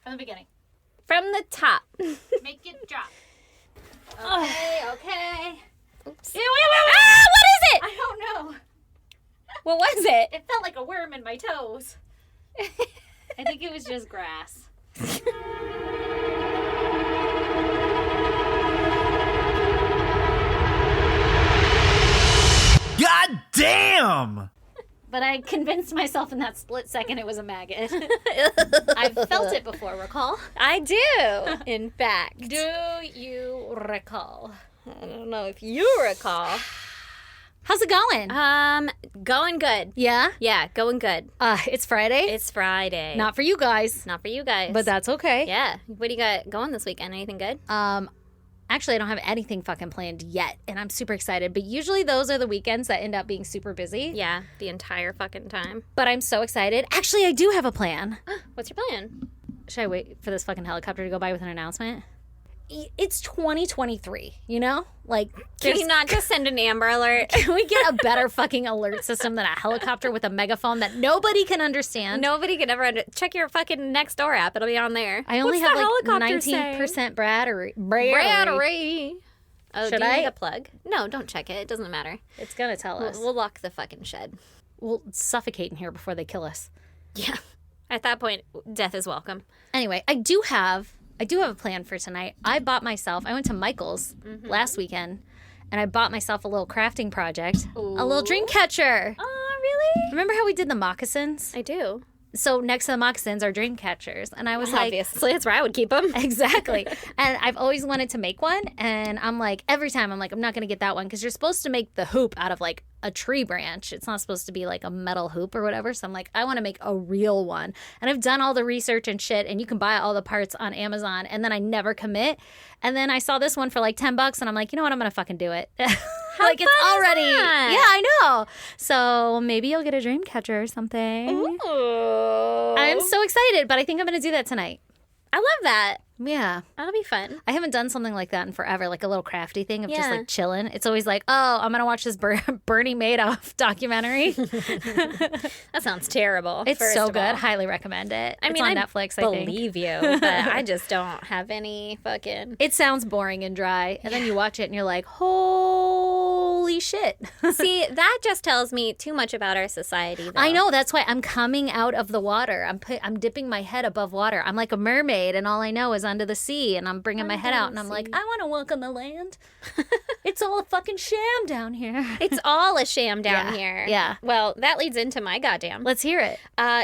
From the beginning. From the top. Make it drop. Okay. Oops. Ew, Ah, what is it? I don't know. What was it? It felt like a worm in my toes. I think it was just grass. God damn! But I convinced myself in that split second it was a maggot. I've felt it before, recall? I do, in fact. Do you recall? I don't know if you recall. How's it going? Going good. Yeah? Yeah, going good. It's Friday. It's Friday. Not for you guys. Not for you guys. But that's okay. Yeah. What do you got going this weekend? Anything good? Actually, I don't have anything fucking planned yet, and I'm super excited. But usually those are the weekends that end up being super busy. Yeah, the entire fucking time. But I'm so excited. Actually, I do have a plan. What's your plan? Should I wait for this fucking helicopter to go by with an announcement? It's 2023, you know? Like, Can you not just send an Amber Alert? can we get a better fucking alert system than a helicopter with a megaphone that nobody can understand? Nobody could ever check your fucking next door app. It'll be on there. I only What's have the like helicopter 19% battery. Battery. Oh, Should do you I? need a plug? No, don't check it. It doesn't matter. It's gonna tell us. We'll lock the fucking shed. We'll suffocate in here before they kill us. Yeah. At that point, death is welcome. Anyway, I do have a plan for tonight. I went to Michael's last weekend, and I bought myself a little crafting project. A little dream catcher. Oh, really? Remember how we did the moccasins? I do. So next to the moccasins are dream catchers. And I was like... Obviously, that's where I would keep them. Exactly. And I've always wanted to make one. And I'm like, every time I'm like, I'm not going to get that one. Because you're supposed to make the hoop out of like a tree branch. It's not supposed to be like a metal hoop or whatever. So I'm like, I want to make a real one. And I've done all the research and shit. And you can buy all the parts on Amazon. And then I never commit. And then I saw this one for like $10. And I'm like, you know what? I'm going to fucking do it. Like it's already. that? Yeah, I know. So maybe you'll get a dream catcher or something. Ooh. I'm so excited. But I think I'm going to do that tonight. I love that. Yeah. That'll be fun. I haven't done something like that in forever, like a little crafty thing of just Yeah. like chilling. It's always like, oh, I'm going to watch this Bernie Madoff documentary. That sounds terrible. It's first so of good. all. Highly recommend it. I It's mean, on I Netflix, I think. believe you, but I just don't have any fucking... It sounds boring and dry. And then you watch it and you're like, holy shit. See, that just tells me too much about our society, though. I know. That's why I'm coming out of the water. I'm dipping my head above water. I'm like a mermaid, and all I know is under the sea. And I'm bringing my head out, and I'm like, I want to walk on the land. It's all a fucking sham down here. It's all a sham down Yeah, here. yeah. Well, that leads into my goddamn. Let's hear it.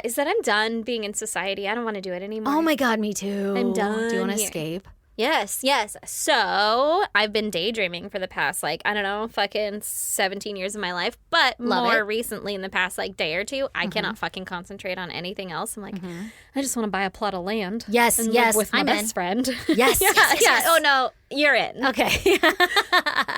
Is that I'm done being in society. I don't want to do it anymore. Oh my God, me too. I'm done Do you want to here. escape? Yes. So I've been daydreaming for the past, like, I don't know, fucking 17 years of my life. But Love more it. recently, in the past, like, day or two, I cannot fucking concentrate on anything else. I'm like, I just want to buy a plot of land. Yes, and yes, live with my I'm best in. friend. Yes, yeah, yes, yeah. yes. Oh, no, you're in. Okay.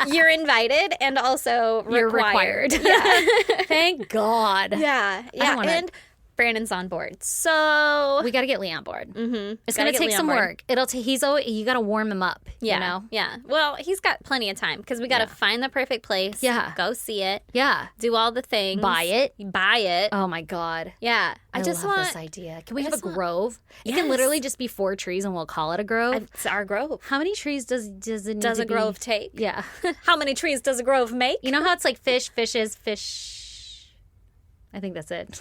You're invited and also You're required. required. Yeah. Thank God. Yeah. Yeah. wanna- And Brandon's on board. So We got to get Lee on board. mm-hmm. It's going to take some work. You got to warm him up. Yeah. You know? Yeah. Well, he's got plenty of time because we got to find the perfect place. Yeah. Go see it. Yeah. Do all the things. Buy it. Buy it. Oh my God. Yeah. I just love want. this idea. Can we have a just want- grove? It can Yes. literally just be 4 trees and we'll call it a grove. It's our grove. How many trees does it need Does to a grove be? take? Yeah. How many trees does a grove make? You know how it's like fishes. I think that's it.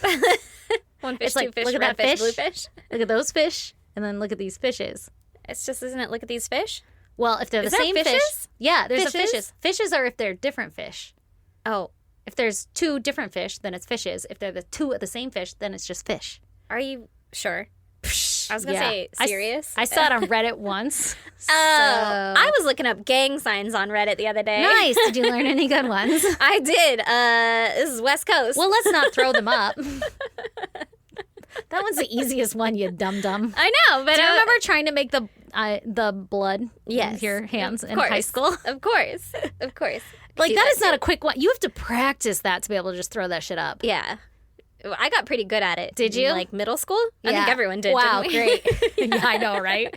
One fish, It's like, two fish, look at red that fish, fish. blue fish. Look at those fish, and then look at these fishes. It's just, isn't it? Look at these fish. Well, if they're Is the there same fish, fishes? yeah, there's Fishes? the fishes. Fishes are if they're different fish. Oh, If there's 2 different fish, then it's fishes. If they're the 2 of the same fish, then it's just fish. are you sure? I was gonna Yeah. say serious. I saw it on Reddit once. Oh, I was looking up gang signs on Reddit the other day. Nice. Did you learn any good ones? I did. This is West Coast. Well, let's not throw them up. That one's the easiest one, you dum-dum. I know, but Do you remember trying to make the blood Yes. with your hands Of in course. high school? Of course. Of course. Like, Do that is not a quick one. You have to practice that to be able to just throw that shit up. Yeah. I got pretty good at it. Did you? In, like middle school? I think Yeah. everyone did. Wow, didn't we? great. Yeah, I know, right?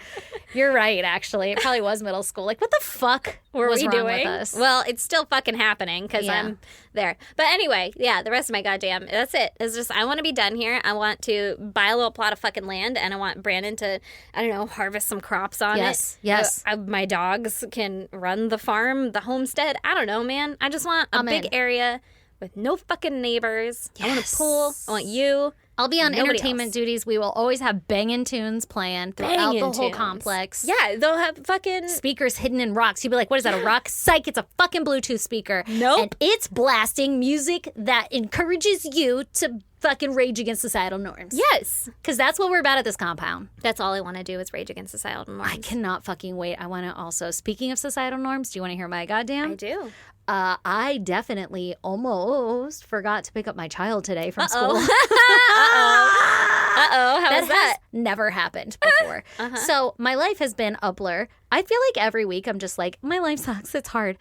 You're right, actually. It probably was middle school. Like, what the fuck Were was we wrong doing? with us? Well, it's still fucking happening because Yeah. I'm there. But anyway, yeah, the rest of my goddamn, that's it. It's just, I want to be done here. I want to buy a little plot of fucking land and I want Brandon to, I don't know, harvest some crops on it. Yes. My dogs can run the farm, the homestead. I don't know, man. I just want a big area with no fucking neighbors. I want a pool. I want you. I'll be on Nobody entertainment else. duties. We will always have banging tunes playing throughout the whole complex. Yeah, they'll have fucking... Speakers hidden in rocks. You'd be like, what is that, a rock? Psych, it's a fucking Bluetooth speaker. Nope. And it's blasting music that encourages you to fucking rage against societal norms. Yes. Because that's what we're about at this compound. That's all I want to do is rage against societal norms. I cannot fucking wait. I want to also, speaking of societal norms, do you want to hear my goddamn? I do. I definitely almost forgot to pick up my child today from school. Uh-oh. How was that? has never happened before. So my life has been a blur. I feel like every week I'm just like, my life sucks. It's hard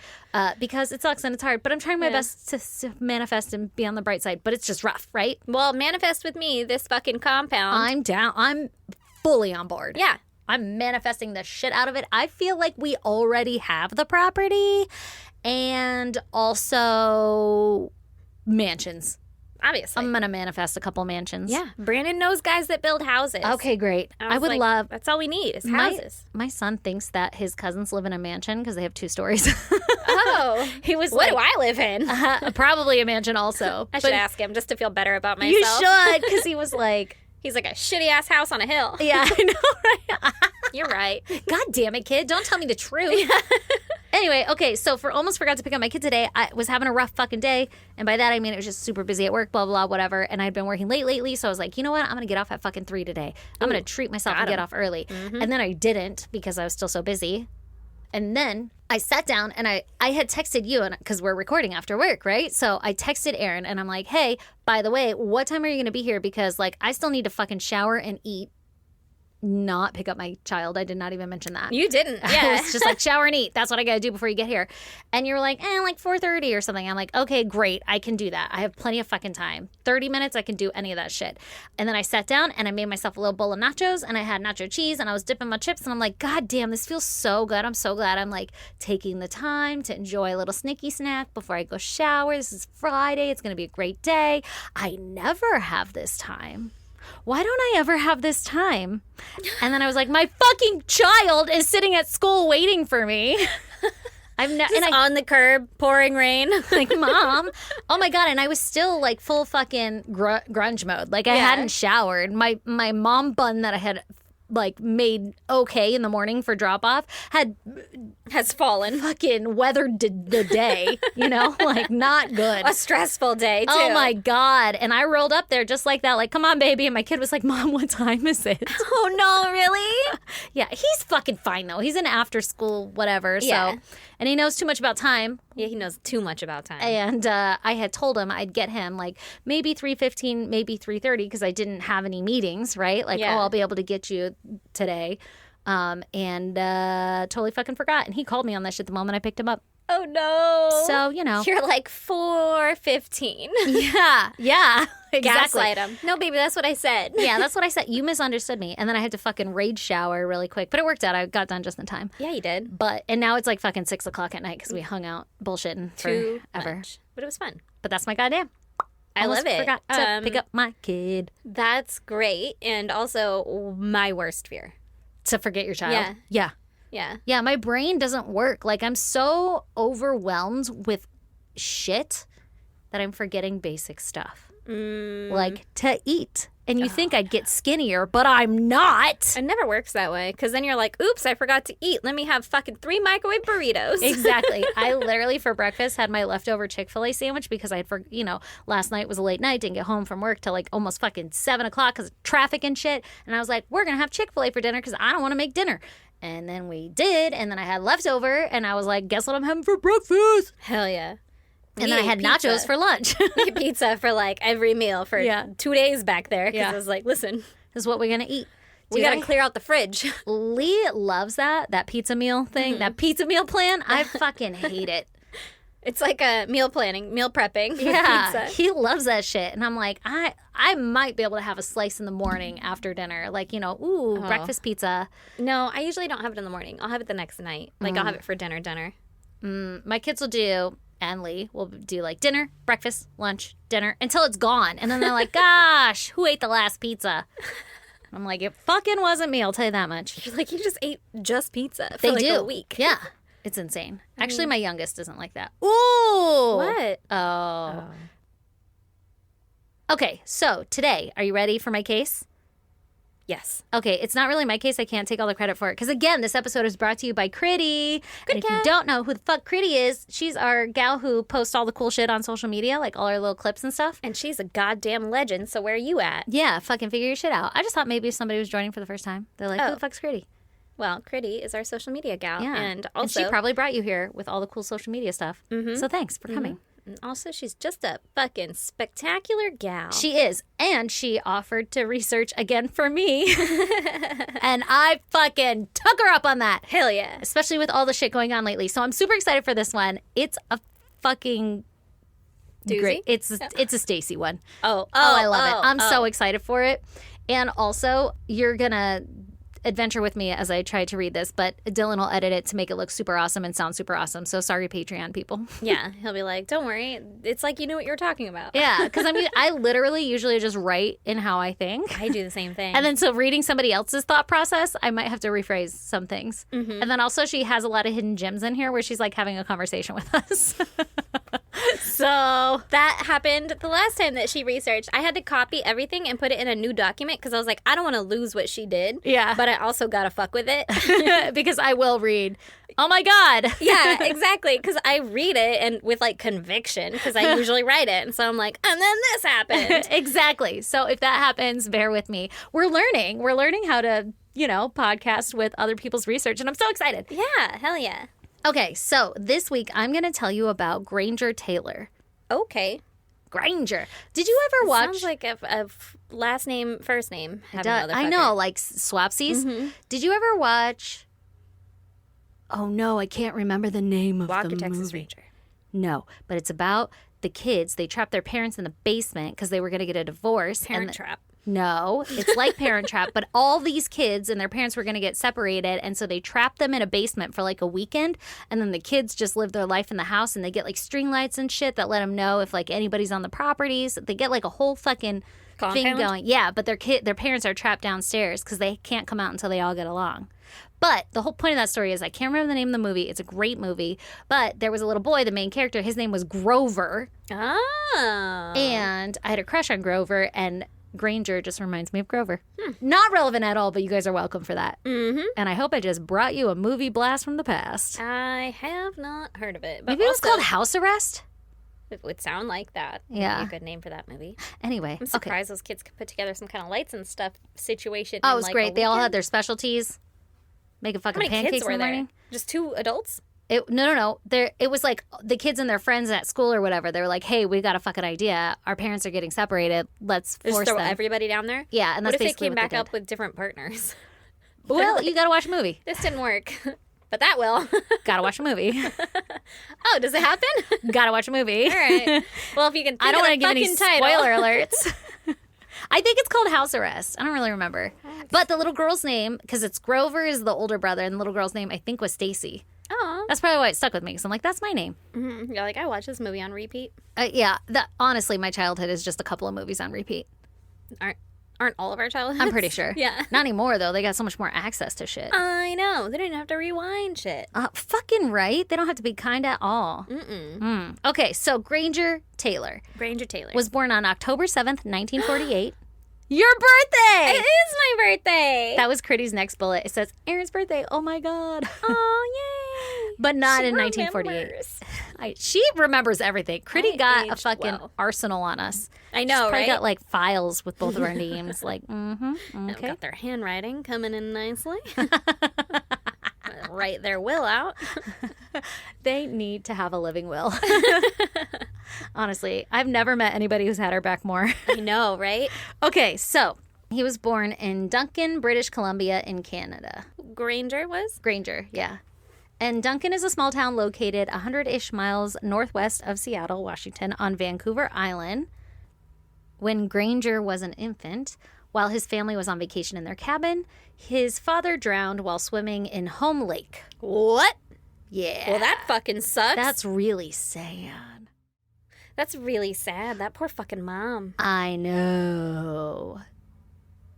because it sucks and it's hard. But I'm trying my best to manifest and be on the bright side. But it's just rough, right? Well, manifest with me this fucking compound. I'm down. I'm fully on board. Yeah. I'm manifesting the shit out of it. I feel like we already have the property and also mansions. Obviously. I'm going to manifest a couple mansions. Yeah. Brandon knows guys that build houses. Okay, great. I was would like, love... That's all we need is houses. My son thinks that his cousins live in a mansion because they have 2 stories. Oh. He was What like... do I live in? Probably a mansion also. I should ask him just to feel better about myself. You should, because he was like... He's like a shitty ass house on a hill. Yeah, I know, right? You're right. God damn it, kid. Don't tell me the truth. Anyway, okay, so almost forgot to pick up my kid today. I was having a rough fucking day. And by that, I mean it was just super busy at work, blah, blah, whatever. And I'd been working late lately. So I was like, you know what? I'm going to get off at fucking 3 today. I'm going to treat myself and get off early. And then I didn't because I was still so busy. And then I sat down and I had texted you because we're recording after work, right? So I texted Aaron and I'm like, hey, by the way, what time are you going to be here? Because like I still need to fucking shower and eat, not pick up my child. I did not even mention that. You didn't. I Yeah. was just like, shower and eat. That's what I got to do before you get here. And you were like, like 4:30 or something. I'm like, okay, great. I can do that. I have plenty of fucking time. 30 minutes, I can do any of that shit. And then I sat down and I made myself a little bowl of nachos and I had nacho cheese and I was dipping my chips and I'm like, God damn, this feels so good. I'm so glad I'm like taking the time to enjoy a little snicky snack before I go shower. This is Friday. It's going to be a great day. I never have this time. Why don't I ever have this time? And then I was like, my fucking child is sitting at school waiting for me. I'm not, Just on the curb, pouring rain. like, Mom, oh my God. And I was still like full fucking grunge mode. Like I Yeah. hadn't showered. My mom bun that I had like made okay in the morning for drop off Has fallen. fucking weathered the day, you know, like not good. A stressful day, too. Oh my God. And I rolled up there just like that, like, come on, baby. And my kid was like, Mom, what time is it? Oh, no, really? Yeah, he's fucking fine, though. He's in after school, whatever. Yeah. So, and he knows too much about time. Yeah, he knows too much about time. And I had told him I'd get him like maybe 3:15, maybe 3:30 because I didn't have any meetings, right? Like, Yeah. oh, I'll be able to get you today. And totally fucking forgot. And he called me on that shit the moment I picked him up. Oh, no. So, you know. You're like 4:15. Yeah, exactly. Gaslight him. No, baby, that's what I said. Yeah, that's what I said. You misunderstood me. And then I had to fucking rage shower really quick. But it worked out. I got done just in time. Yeah, you did. And now it's like fucking 6 o'clock at night because we hung out bullshitting Too forever. much. But it was fun. But that's my goddamn. I Almost love it. forgot to pick up my kid. That's great. And also my worst fear. To forget your child. Yeah. Yeah. Yeah. Yeah, my brain doesn't work. Like, I'm so overwhelmed with shit that I'm forgetting basic stuff. Like, to eat. And you think I'd get skinnier, but I'm not. It never works that way because then you're like, oops, I forgot to eat. Let me have fucking 3 microwave burritos. Exactly. I literally for breakfast had my leftover Chick-fil-A sandwich because I had, last night was a late night, didn't get home from work till like almost fucking 7 o'clock because of traffic and shit. And I was like, we're going to have Chick-fil-A for dinner because I don't want to make dinner. And then we did. And then I had leftover and I was like, guess what I'm having for breakfast? Hell yeah. And then I had nachos for lunch. We ate pizza for like every meal for 2 days back there because Yeah. I was like, listen, This is what we're going to eat. we got to clear out the fridge. Lee loves that pizza meal thing, that pizza meal plan. I fucking hate it. It's like a meal planning, meal prepping. with Yeah, pizza. he loves that shit. And I'm like, I might be able to have a slice in the morning after dinner. Like, breakfast pizza. No, I usually don't have it in the morning. I'll have it the next night. Like, I'll have it for dinner. My kids will do, and Lee will do like dinner, breakfast, lunch, dinner, until it's gone. And then they're like, gosh, who ate the last pizza? I'm like, it fucking wasn't me, I'll tell you that much. You're like, you just ate just pizza for They like do. a week. Yeah. It's insane. Actually, my youngest isn't like that. Ooh. What? Oh. Okay, so today, are you ready for my case? Yes. Okay, it's not really my case. I can't take all the credit for it. Because again, this episode is brought to you by Critty. And if you don't know who the fuck Critty is, she's our gal who posts all the cool shit on social media, like all our little clips and stuff. And she's a goddamn legend, so where are you at? Yeah, fucking figure your shit out. I just thought maybe if somebody was joining for the first time, they're like, who the fuck's Critty? Well, Critty is our social media gal. Yeah. And also, she probably brought you here with all the cool social media stuff. So thanks for coming. and also she's just a fucking spectacular gal. She is. And she offered to research again for me. And I fucking took her up on that. Hell yeah. Especially with all the shit going on lately. So I'm super excited for this one. It's a fucking Doozy? great. It's a Stacy one. Oh, I love it. I'm so excited for it. And also, you're going to adventure with me as I try to read this, but Dylan will edit it to make it look super awesome and sound super awesome. So sorry, Patreon people. Yeah, he'll be like, don't worry. It's like you knew what you were talking about. Yeah, because I literally usually just write in how I think. I do the same thing. And then so reading somebody else's thought process, I might have to rephrase some things. Mm-hmm. And then also she has a lot of hidden gems in here where she's like having a conversation with us. So that happened the last time that she researched. I had to copy everything and put it in a new document because I was like, I don't want to lose what she did. Yeah. But I also got to fuck with it. because I will read. Oh my God. Yeah, exactly. Because I read it and with like conviction because I usually write it. And so I'm like, and then this happened. Exactly. So if that happens, bear with me. We're learning. We're learning how to, podcast with other people's research. And I'm so excited. Yeah, hell yeah. Okay, so this week I'm going to tell you about Granger Taylor. Okay. Granger. Did you ever watch? Sounds like a last name, first name. I know, like swapsies. Mm-hmm. Did you ever watch? Oh no, I can't remember the name of Walker, the Texas movie. Ranger. No, but it's about the kids. They trapped their parents in the basement because they were going to get a divorce. Parent Trap. No, it's like Parent Trap, but all these kids and their parents were going to get separated, and so they trapped them in a basement for like a weekend, and then the kids just live their life in the house, and they get like string lights and shit that let them know if like anybody's on the properties. They get like a whole fucking thing Compound? going. Yeah, but their parents are trapped downstairs because they can't come out until they all get along. But the whole point of that story is I can't remember the name of the movie. It's a great movie. But there was a little boy, the main character. His name was Grover. Oh. And I had a crush on Grover. And Granger just reminds me of Grover. Not relevant at all, but you guys are welcome for that. Mm-hmm. And I hope I just brought you a movie blast from the past. I have not heard of it. But Maybe it was also, called House Arrest? it would sound like that. Yeah. Would be a good name for that movie. Anyway. I'm Okay. surprised those kids could put together some kind of lights and stuff situation. Oh, in, it was like, great. a They all had weekend. their specialties. Making How fucking many pancakes kids in were the there? morning. Just 2 adults? No. It was like the kids and their friends at school or whatever. They were like, "Hey, we got a fucking idea. Our parents are getting separated. Let's Just force throw them." everybody down there? Yeah, and What that's if they basically came what back they up did. with different partners? Well, you gotta watch a movie. This didn't work. But that will. Gotta watch a movie. Oh, does it happen? Gotta watch a movie. All right. Well, if you can think I don't want want to give any title. spoiler alerts. I think it's called House Arrest. I don't really remember. But the little girl's name, because it's Grover is the older brother, and the little girl's name I think was Stacy. Oh. That's probably why it stuck with me, because I'm like, that's my name. Mm-hmm. You're like, I watch this movie on repeat. Yeah, honestly, my childhood is just a couple of movies on repeat. Aren't all of our childhoods? I'm pretty sure. Yeah. Not anymore, though. They got so much more access to shit. I know. They didn't have to rewind shit. Fucking right. They don't have to be kind at all. Mm-mm. Okay, so Granger Taylor Granger Taylor. was born on October 7th, 1948. Your birthday! It is my birthday. That was Critty's next bullet. It says, Aaron's birthday. Oh, my God. Oh, yay. But not She in 1948. remembers. She remembers everything. Critty I got a aged fucking well. arsenal on us. I She's know, probably right? got like files with both of our names. Like, They've okay. got their handwriting coming in nicely. Write their will out. They need to have a living will. Honestly, I've never met anybody who's had her back more. I know, right? Okay, so he was born in Duncan, British Columbia in Canada. Granger was? Granger, yeah. And Duncan is a small town located 100-ish miles northwest of Seattle, Washington, on Vancouver Island. When Granger was an infant, while his family was on vacation in their cabin, his father drowned while swimming in Home Lake. What? Yeah. Well, that fucking sucks. That's really sad. That's really sad. That poor fucking mom. I know.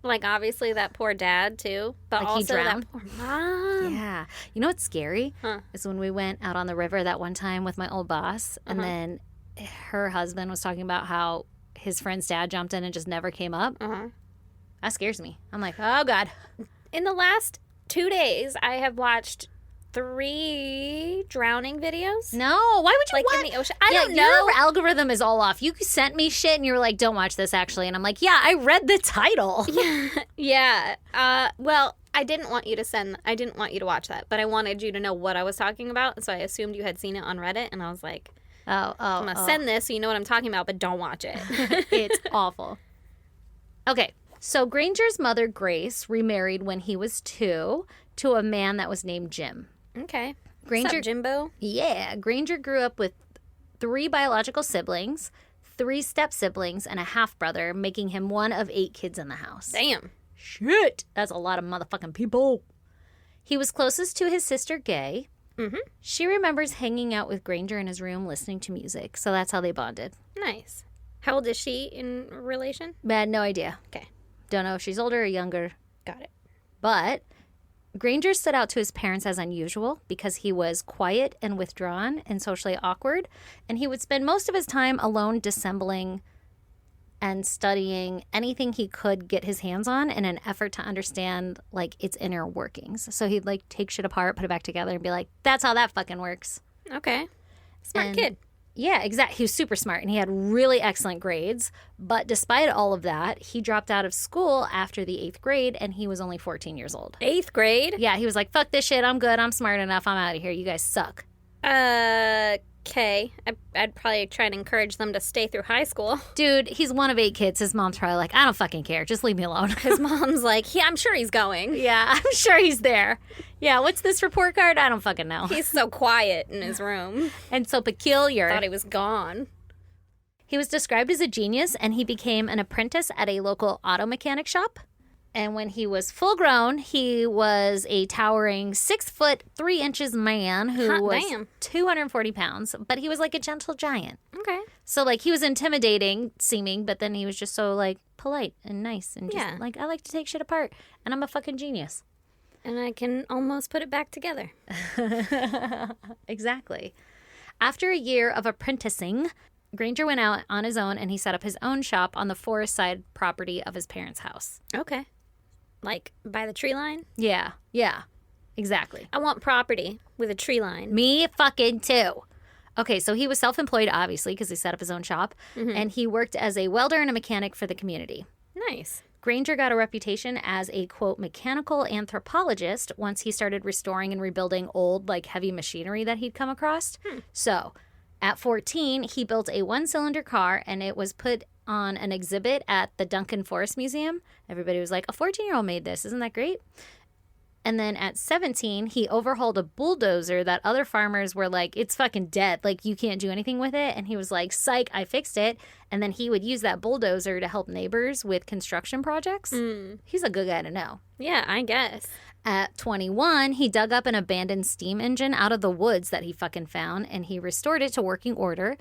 Like, obviously, that poor dad, too. But Like, he also drowned? that poor mom. Yeah. You know what's scary? Huh. Is when we went out on the river that one time with my old boss, and then her husband was talking about how his friend's dad jumped in and just never came up. Uh-huh. That scares me. I'm like, oh, God. In the last 2 days, I have watched 3 drowning videos. No, why would you Like, want? in the ocean. I don't know. Your algorithm is all off. You sent me shit and you were like, don't watch this, actually. And I'm like, yeah, I read the title. Yeah. Well, I didn't want you to watch that, but I wanted you to know what I was talking about. So I assumed you had seen it on Reddit, and I was like, I'm going to send this so you know what I'm talking about, but don't watch it. It's awful. Okay, so Granger's mother, Grace, remarried when he was 2 to a man that was named Jim. Okay. Granger, What's up, Jimbo? Yeah, Granger grew up with 3 biological siblings, 3 step-siblings, and a half-brother, making him one of 8 kids in the house. Damn. Shit! That's a lot of motherfucking people. He was closest to his sister, Gay. Mm-hmm. She remembers hanging out with Granger in his room listening to music, so that's how they bonded. Nice. How old is she in relation? I had no idea. Okay. Don't know if she's older or younger. Got it. But Granger stood out to his parents as unusual because he was quiet and withdrawn and socially awkward, and he would spend most of his time alone dissembling and studying anything he could get his hands on in an effort to understand, like, its inner workings. So he'd, like, take shit apart, put it back together, and be like, that's how that fucking works. Okay. Smart And- kid. Yeah, exactly. He was super smart, and he had really excellent grades. But despite all of that, he dropped out of school after the 8th grade, and he was only 14 years old. 8th grade? Yeah, he was like, fuck this shit, I'm good, I'm smart enough, I'm out of here, you guys suck. Okay. I'd probably try and encourage them to stay through high school. Dude, he's one of 8 kids. His mom's probably like, I don't fucking care, just leave me alone. His mom's like, yeah, I'm sure he's going. Yeah, I'm sure he's there. Yeah, what's this report card? I don't fucking know. He's so quiet in his room. And so peculiar. Thought he was gone. He was described as a genius, and he became an apprentice at a local auto mechanic shop. And when he was full grown, he was a towering 6 foot 3 inches man who Hot was damn. 240 pounds, but he was like a gentle giant. Okay. So, like, he was intimidating seeming, but then he was just so, like, polite and nice and just, Yeah. like, I like to take shit apart, and I'm a fucking genius. And I can almost put it back together. Exactly. After a year of apprenticing, Granger went out on his own and he set up his own shop on the forest side property of his parents' house. Okay. Like, by the tree line? Yeah, exactly. I want property with a tree line. Me fucking too. Okay, so he was self-employed, obviously, because he set up his own shop, and he worked as a welder and a mechanic for the community. Nice. Granger got a reputation as a, quote, mechanical anthropologist once he started restoring and rebuilding old, like, heavy machinery that he'd come across. So, at 14, he built a 1-cylinder car, and it was put on an exhibit at the Duncan Forest Museum. Everybody was like, a 14-year-old made this. Isn't that great? And then at 17, he overhauled a bulldozer that other farmers were like, it's fucking dead. Like, you can't do anything with it. And he was like, psych, I fixed it. And then he would use that bulldozer to help neighbors with construction projects. He's a good guy to know. Yeah, I guess. At 21, he dug up an abandoned steam engine out of the woods that he fucking found, and he restored it to working order.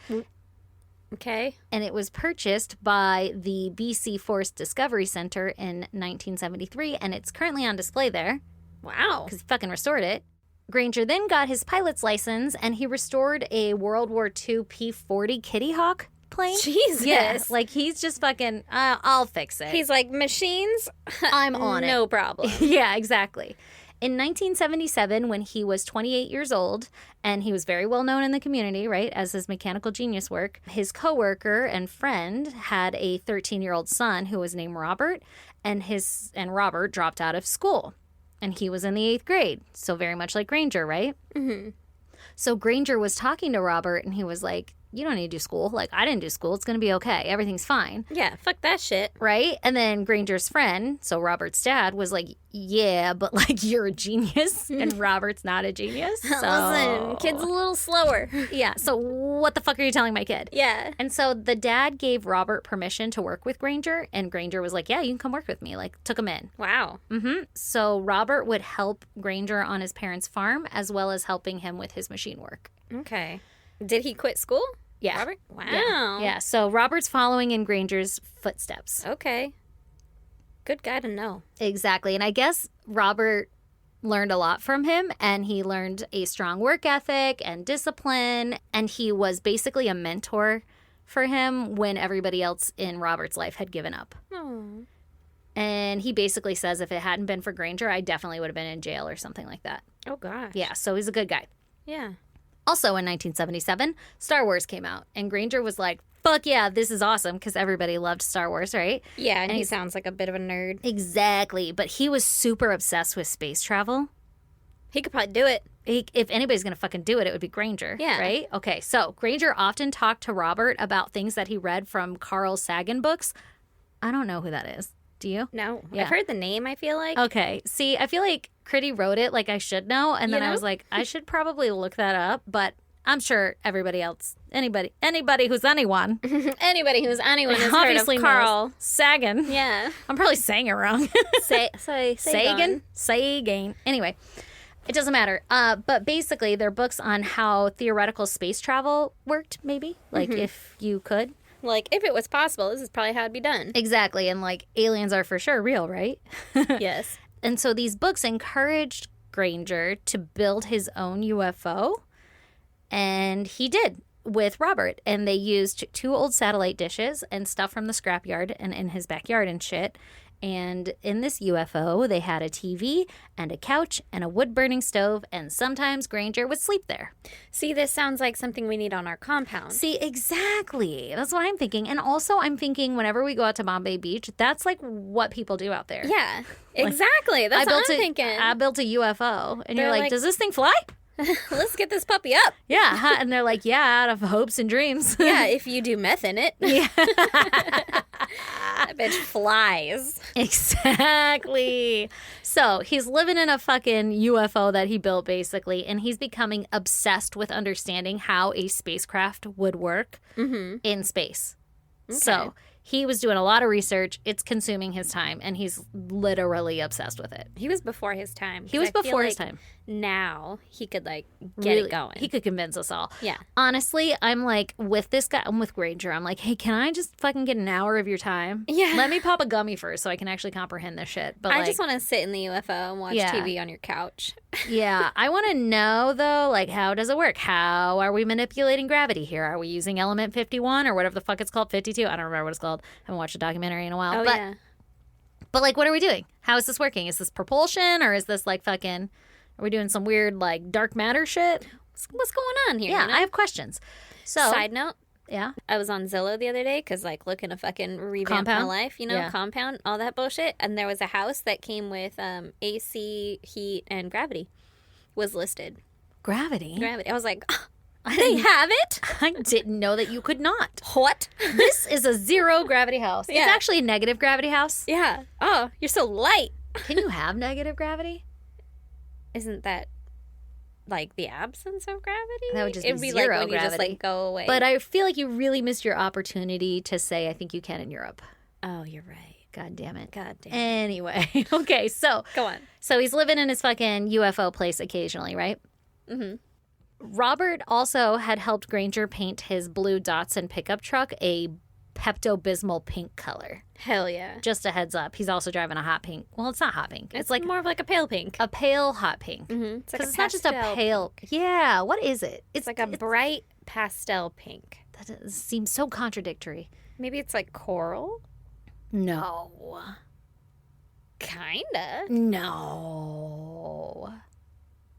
Okay. And it was purchased by the BC Forest Discovery Center in 1973, and it's currently on display there. Wow. Because he fucking restored it. Granger then got his pilot's license, and he restored a World War II P-40 Kitty Hawk plane. Jesus. Yeah, like he's just fucking, I'll fix it. He's like, machines? I'm on it. No problem. Yeah, exactly. In 1977, when he was 28 years old, and he was very well known in the community, right, as his mechanical genius work, his coworker and friend had a 13-year-old son who was named Robert, and Robert dropped out of school. And he was in the 8th grade, so very much like Granger, right? Mm-hmm. So Granger was talking to Robert, and he was like, you don't need to do school. Like, I didn't do school. It's going to be okay. Everything's fine. Yeah, fuck that shit. Right? And then Granger's friend, so Robert's dad, was like, yeah, but like, you're a genius. And Robert's not a genius. So... Listen, kid's a little slower. Yeah, so what the fuck are you telling my kid? Yeah. And so the dad gave Robert permission to work with Granger, and Granger was like, yeah, you can come work with me. Like, took him in. Wow. So Robert would help Granger on his parents' farm, as well as helping him with his machine work. Okay. Did he quit school? Yeah. Robert? Wow. Yeah, so Robert's following in Granger's footsteps. Okay. Good guy to know. Exactly. And I guess Robert learned a lot from him, and he learned a strong work ethic and discipline, and he was basically a mentor for him when everybody else in Robert's life had given up. Oh. And he basically says if it hadn't been for Granger, I definitely would have been in jail or something like that. Oh, gosh. Yeah, so he's a good guy. Yeah. Also in 1977, Star Wars came out, and Granger was like, fuck yeah, this is awesome, because everybody loved Star Wars, right? Yeah, and he sounds like a bit of a nerd. Exactly, but he was super obsessed with space travel. He could probably do it. If anybody's going to fucking do it, it would be Granger, Yeah. right? Okay, so Granger often talked to Robert about things that he read from Carl Sagan books. I don't know who that is. Do you? No. Yeah. I've heard the name, I feel like. Okay. See, I feel like Critty wrote it like I should know. And then I was like, I should probably look that up. But I'm sure everybody else, anybody who's anyone. Anybody who's anyone has obviously heard of Carl. knows Sagan. Yeah. I'm probably saying it wrong. Sagan. Sagan. Anyway, it doesn't matter. But basically, they're books on how theoretical space travel worked, maybe. Like, if you could. Like, if it was possible, this is probably how it'd be done. Exactly. And, like, aliens are for sure real, right? Yes. And so these books encouraged Granger to build his own UFO. And he did with Robert. And they used 2 old satellite dishes and stuff from the scrapyard and in his backyard and shit. And in this UFO, they had a TV and a couch and a wood-burning stove, and sometimes Granger would sleep there. See, this sounds like something we need on our compound. See, exactly. That's what I'm thinking. And also, I'm thinking whenever we go out to Bombay Beach, that's like what people do out there. Yeah, exactly. That's what I'm thinking. I built a UFO. And They're you're like, like- does this thing fly? Let's get this puppy up. Yeah. Huh? And they're like, yeah, out of hopes and dreams. Yeah, if you do meth in it. Yeah. That bitch flies. Exactly. So he's living in a fucking UFO that he built, basically, and he's becoming obsessed with understanding how a spacecraft would work in space. Okay. So he was doing a lot of research. It's consuming his time, and he's literally obsessed with it. He was before his time. He was before his time. Now he could get it going. He could convince us all. Yeah. Honestly, I'm like, with this guy, I'm with Granger. I'm like, hey, can I just fucking get an hour of your time? Yeah. Let me pop a gummy first so I can actually comprehend this shit. But I just want to sit in the UFO and watch TV on your couch. Yeah. I want to know, though, like, how does it work? How are we manipulating gravity here? Are we using element 51 or whatever the fuck it's called? 52? I don't remember what it's called. I haven't watched a documentary in a while. Oh, yeah. But, like, what are we doing? How is this working? Is this propulsion or is this, like, fucking... Are we doing some weird, like, dark matter shit? What's going on here? Yeah, you know? I have questions. So, Side note. Yeah. I was on Zillow the other day because, like, looking to fucking revamp my life, you know, Yeah. compound, all that bullshit. And there was a house that came with AC, heat, and gravity was listed. Gravity? Gravity. I was like, they have it? I didn't know that you could not. What? This is a 0 gravity house. Yeah. It's actually a negative gravity house. Yeah. Oh, you're so light. Can you have negative gravity? Isn't that like the absence of gravity? That would just It'd be be zero like when you just gravity. like go away. But I feel like you really missed your opportunity to say, I think you can in Europe. oh, you're right. God damn it. God damn. Anyway, okay, so Go on. he's living in his fucking UFO place occasionally, right? Mm-hmm. Robert also had helped Granger paint his blue Datsun pickup truck a Pepto-Bismol pink color. Hell yeah. Just a heads up. He's also driving a hot pink. Well, it's not hot pink. It's like more of like a pale pink. a pale hot pink. Mm-hmm. It's like Because it's not just a pale. Yeah, what is it? It's like a bright pastel pink. That seems so contradictory. Maybe it's like coral. No. Kinda. No.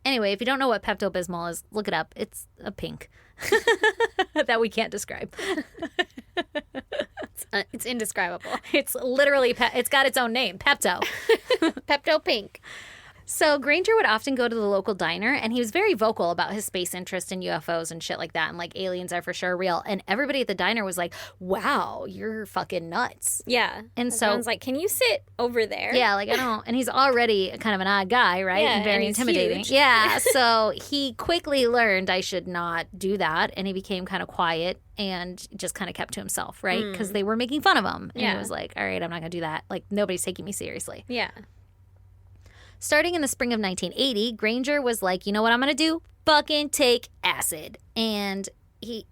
Anyway, if you don't know what Pepto-Bismol is, look it up. It's a pink that we can't describe. It's indescribable. It's literally, it's got its own name, Pepto. Pepto pink. So Granger would often go to the local diner, and he was very vocal about his space interest in UFOs and shit like that, and like aliens are for sure real. And everybody at the diner was like, "Wow, you're fucking nuts." Yeah. And so everyone's like, "Can you sit over there?" Yeah, like I don't. And he's already kind of an odd guy, right? Yeah, and very and he's intimidating. huge. Yeah. So he quickly learned I should not do that, and he became kind of quiet and just kind of kept to himself, right? Because they were making fun of him, and he was like, "All right, I'm not gonna do that. Like nobody's taking me seriously." Yeah. Starting in the spring of 1980, Granger was like, "You know what I'm going to do? Fucking take acid." And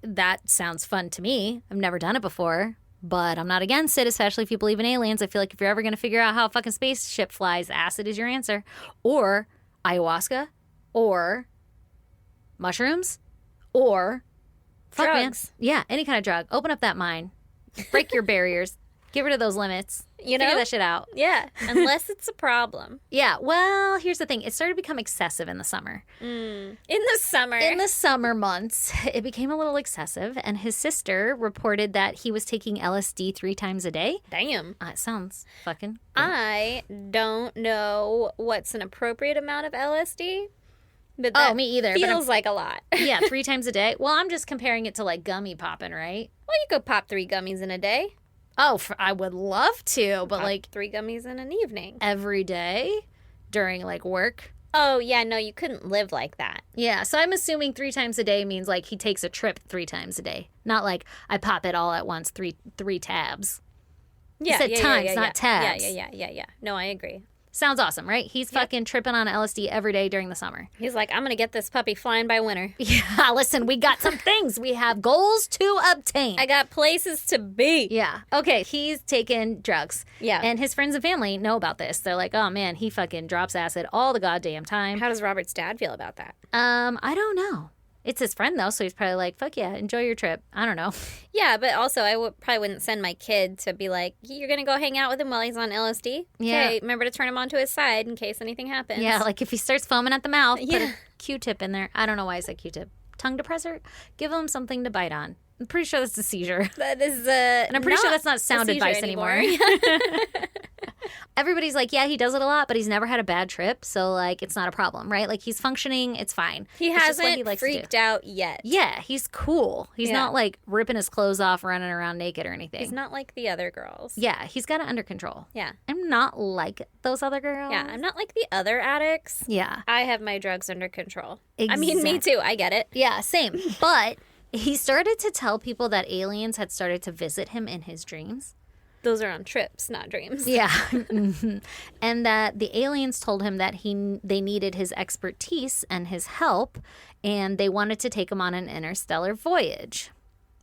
that sounds fun to me. I've never done it before, but I'm not against it, especially if you believe in aliens. I feel like if you're ever going to figure out how a fucking spaceship flies, acid is your answer. Or ayahuasca, or mushrooms, or fuck, drugs. Man. Yeah, any kind of drug. Open up that mind. Break your barriers. Get rid of those limits. You know? Figure that shit out. Yeah, unless it's a problem. Yeah, well, here's the thing. It started to become excessive in the summer. In the summer. In the summer months, it became a little excessive, and his sister reported that he was taking LSD 3 times a day. Damn. It sounds fucking good. I don't know what's an appropriate amount of LSD, but that me either. feels like a lot. Yeah, 3 times a day. Well, I'm just comparing it to like gummy popping, right? Well, you could pop 3 gummies in a day. Oh, I would love to, but Pop like 3 gummies in an evening. every day during like work. Oh, yeah, no, you couldn't live like that. Yeah, so I'm assuming 3 times a day means like he takes a trip 3 times a day. Not like I pop it all at once, three tabs. Yeah, said times, not tabs. Yeah. No, I agree. Sounds awesome, right? He's fucking tripping on LSD every day during the summer. He's like, I'm going to get this puppy flying by winter. Yeah, listen, we got some things. We have goals to obtain. I got places to be. Yeah. Okay, he's taking drugs. Yeah. And his friends and family know about this. They're like, oh man, he fucking drops acid all the goddamn time. How does Robert's dad feel about that? I don't know. It's his friend though, so he's probably like, fuck yeah, enjoy your trip. I don't know. Yeah, but also I probably wouldn't send my kid to be like, you're going to go hang out with him while he's on LSD? Yeah. Okay, remember to turn him onto his side in case anything happens. Yeah, like if he starts foaming at the mouth, put Yeah. a Q-tip in there. I don't know why I said Q-tip. Tongue depressor? Give him something to bite on. I'm pretty sure that's a seizure. That is And I'm pretty sure that's not sound advice anymore. Everybody's like, yeah, he does it a lot, but he's never had a bad trip. So, like, it's not a problem, right? Like, he's functioning. It's fine. He It's just what hasn't likes to do. freaked out yet. Yeah, he's cool. He's Yeah. not, like, ripping his clothes off, running around naked or anything. He's not like the other girls. Yeah, he's got it under control. Yeah. I'm not like those other girls. Yeah, I'm not like the other addicts. Yeah. I have my drugs under control. I mean, me Exact- too. I get it. Yeah, same. But he started to tell people that aliens had started to visit him in his dreams. Those are on trips, not dreams. Yeah. Mhm. And that the aliens told him that they needed his expertise and his help, and they wanted to take him on an interstellar voyage.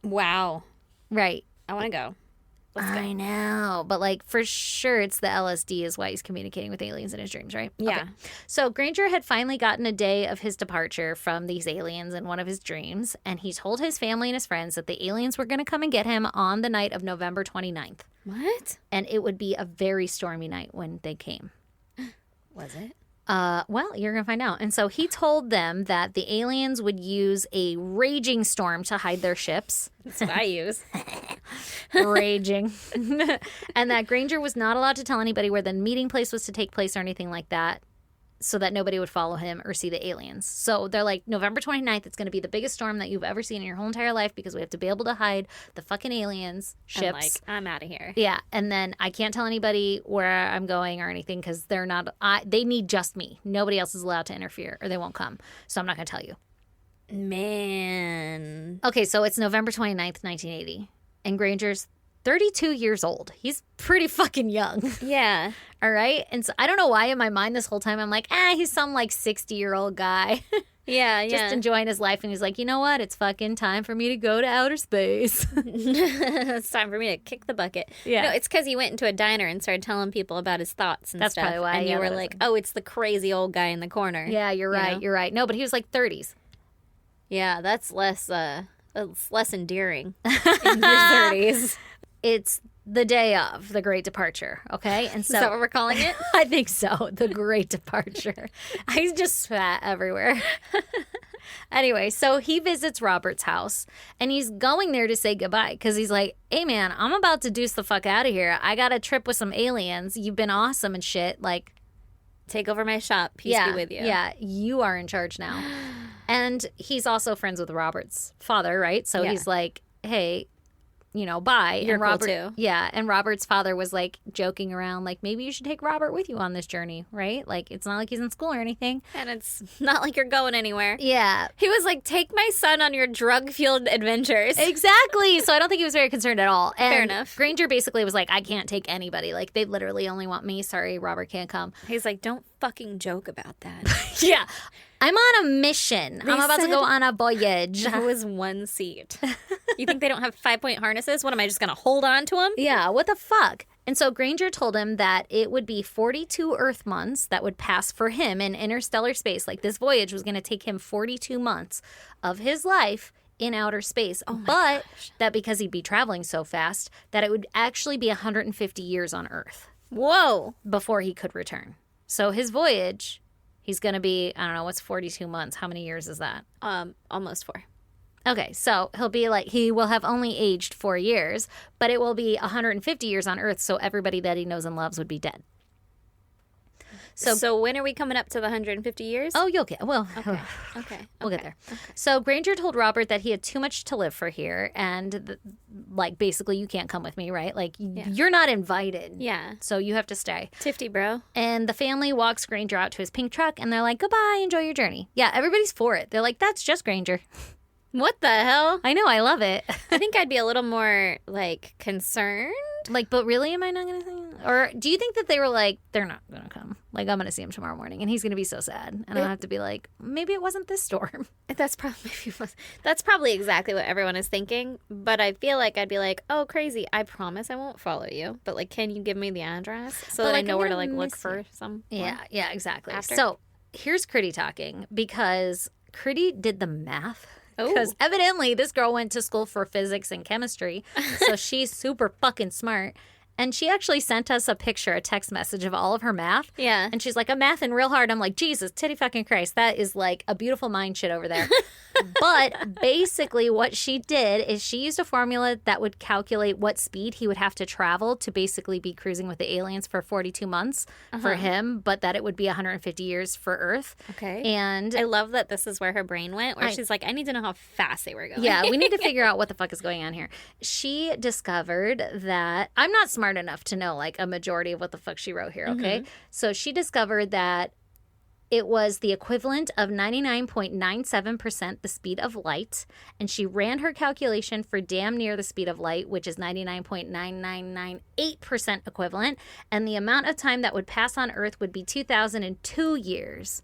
Wow. Right. I want to go. Let's go. I know. But, like, for sure, it's the LSD is why he's communicating with aliens in his dreams, right? Yeah. Okay. So Granger had finally gotten a day of his departure from these aliens in one of his dreams, and he told his family and his friends that the aliens were going to come and get him on the night of November 29th. What? And it would be a very stormy night when they came. Was it? Well, you're going to find out. And so he told them that the aliens would use a raging storm to hide their ships. That's what I use. Raging. And that Granger was not allowed to tell anybody where the meeting place was to take place or anything like that, so that nobody would follow him or see the aliens. So they're like, November 29th, it's going to be the biggest storm that you've ever seen in your whole entire life because we have to be able to hide the fucking aliens, ships. I'm like, I'm out of here. Yeah, and then I can't tell anybody where I'm going or anything because they're not. They need just me. Nobody else is allowed to interfere, or they won't come. So I'm not going to tell you. Man. Okay, so it's November 29th, 1980, and Granger's 32 years old. He's pretty fucking young. Yeah. All right, and so I don't know why in my mind this whole time I'm like, he's some like 60-year-old guy. Yeah, Just enjoying his life, and he's like, you know what? It's fucking time for me to go to outer space. It's time for me to kick the bucket. Yeah. No, it's because he went into a diner and started telling people about his thoughts and That's stuff. probably why, And yeah, you were that like, is- oh, it's the crazy old guy in the corner. Yeah, you're right. know? You're right. No, but he was like 30s. Yeah, that's less endearing in your 30s. It's the day of the Great Departure, okay? And so Is that what we're calling it? I think so. The Great Departure. I just spat everywhere. Anyway, so he visits Robert's house, and he's going there to say goodbye because he's like, hey, man, I'm about to deuce the fuck out of here. I got a trip with some aliens. You've been awesome and shit. Like, Take over my shop. Peace be with you. Yeah, you are in charge now. And he's also friends with Robert's father, right? So he's like, hey, bye. You're and Robert, cool too. Yeah, and Robert's father was like joking around, like, maybe you should take Robert with you on this journey, right? Like, it's not like he's in school or anything. And it's not like you're going anywhere. Yeah. He was like, take my son on your drug-fueled adventures. Exactly. So I don't think he was very concerned at all. And Fair enough. Granger basically was like, I can't take anybody. Like, they literally only want me. Sorry, Robert can't come. He's like, don't fucking joke about that. Yeah. I'm on a mission. I'm about to go on a voyage. That was one seat. You think they don't have 5-point harnesses? What, am I just going to hold on to them? Yeah, what the fuck? And so Granger told him that it would be 42 Earth months that would pass for him in interstellar space. Like, this voyage was going to take him 42 months of his life in outer space. But that because he'd be traveling so fast, that it would actually be 150 years on Earth. Whoa. Before he could return. So his voyage, he's going to be, I don't know, what's 42 months? How many years is that? Almost 4. Okay, so he'll be like, he will have only aged 4 years, but it will be 150 years on Earth, so everybody that he knows and loves would be dead. So when are we coming up to the 150 years? Oh, you'll get, well, Okay. We'll get there. Okay. So Granger told Robert that he had too much to live for here, and like, basically, you can't come with me, right? Like, you're not invited. Yeah. So you have to stay. Tifty, bro. And the family walks Granger out to his pink truck, and they're like, goodbye, enjoy your journey. Yeah, everybody's for it. They're like, that's just Granger. What the hell? I know, I love it. I think I'd be a little more, like, concerned. Like, but really, am I not going to think? Or do you think that they were like, they're not going to come? Like, I'm going to see him tomorrow morning, and he's going to be so sad. And I'll have to be like, maybe it wasn't this storm. That's probably exactly what everyone is thinking. But I feel like I'd be like, oh, crazy. I promise I won't follow you. But, like, can you give me the address so that I know where to, like, look for some? Yeah, exactly. After? So here's Critty talking, because Critty did the math. Oh. Because evidently this girl went to school for physics and chemistry, so she's super fucking smart. And she actually sent us a text message of all of her math. Yeah. And she's like, I'm mathing real hard. I'm like, Jesus, titty fucking Christ. That is like a beautiful mind shit over there. But basically what she did is she used a formula that would calculate what speed he would have to travel to basically be cruising with the aliens for 42 months for him, but that it would be 150 years for Earth. Okay. And I love that this is where her brain went, where she's like, I need to know how fast they were going. Yeah, we need to figure out what the fuck is going on here. She discovered that I'm not smart enough to know like a majority of what the fuck she wrote here, okay? So she discovered that it was the equivalent of 99.97% the speed of light, and she ran her calculation for damn near the speed of light, which is 99.9998% equivalent, and the amount of time that would pass on Earth would be 2002 years.